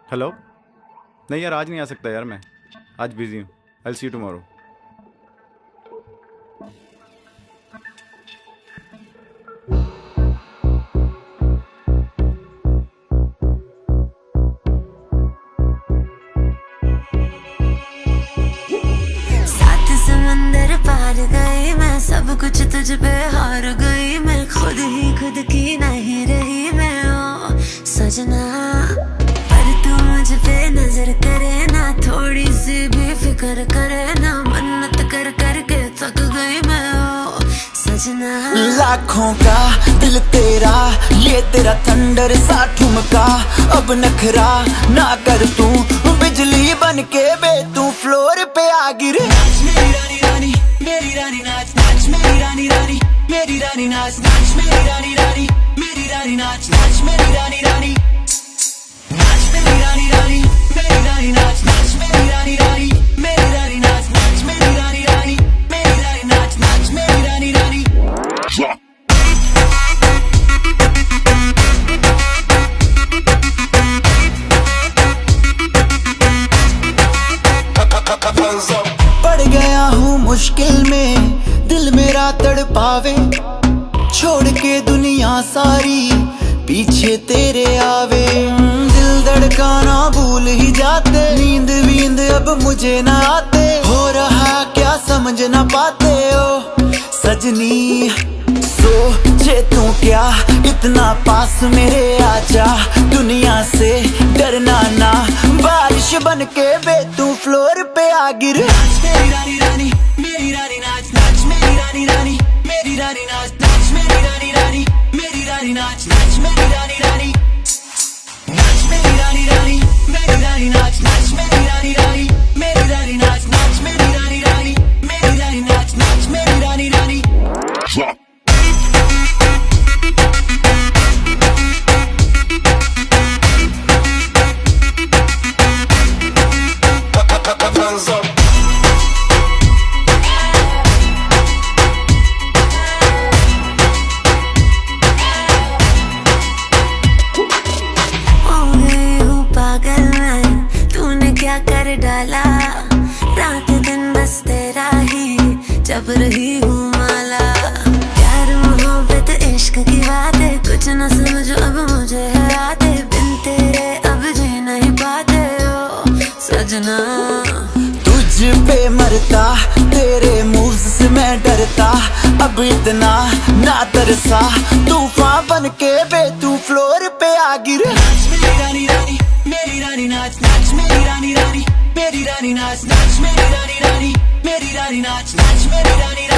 Hello. नहीं यार, आज नहीं आ सकता यार, मैं आज बिजी हूँ। आई सी यू टुमारो। सात समंदर पार गई मैं, सब कुछ तुझ पे हार गई मैं, खुद ही खुद की नहीं रही मैं ओ सजना। पर तू मुझ पे नजर करे ना, थोड़ी सी भी फिक्र करे ना, मन्नत कर करके थक गई मैं ओ सजना। लाखों का दिल तेरा, ये तेरा थंडर सा ठुमका, अब नखरा ना कर तू, बिजली बन के बे तू फ्लोर पे आ गिरे। मेरी रानी रानी, मेरी रानी नाच नाच, मेरी रानी रानी, मेरी रानी नाच नाच, मेरी रानी रानी, मेरी रानी नाच नाच, मेरी रानी रानी नाच, मेरी रानी रानी, मेरी रानी नाच नाच, मेरी रानी रानी, मेरी रानी नाच नाच, मेरी रानी रानी, मेरी रानी नाच नाच, मेरी रानी रानी। पड़ गया हूँ मुश्किल में, दिल मेरा तड़पावे, छोड़ के दुनिया सारी पीछे तेरे आवे। दिल धड़काना भूल ही जाते, नींद वींद अब मुझे ना आते, हो रहा क्या समझ ना पाते ओ सजनी। सोचे तू क्या इतना पास मेरे आजा, दुनिया से डरना ना, बारिश बन के बे तू फ्लोर पे आ गिर। मेरी रानी रानी, मेरी रानी नाच नाच, मेरी रानी रानी, मेरी रानी नाच नाच, मेरी रानी रानी, मेरी रानी नाच नाच, मेरी रानी रानी नाच, मेरी रानी रानी, मेरी रानी नाच नाच, मेरी रानी रानी, मेरी रानी नाच नाच, मेरी रानी रानी, मेरी रानी नाच नाच, मेरी रानी रानी। क्या कर डाला, रात दिन बस तेरा ही जब रही हूँ माला। प्यार मोहब्बत इश्क की बातें कुछ न समझो अब मुझे है आते, बिन तेरे अब जी नहीं पाते ओ सजना। तुझ पे मरता, तेरे मूव्स से मैं डरता, अब इतना ना तरसा, तूफान बन के बे तू फ्लोर पे आ गिर। मेरी रानी रानी, मेरी रानी नाच नाच, मेरी रानी रानी, मेरी रानी नाच नाच, मेरी रानी रानी, मेरी रानी नाच नाच, मेरी रानी।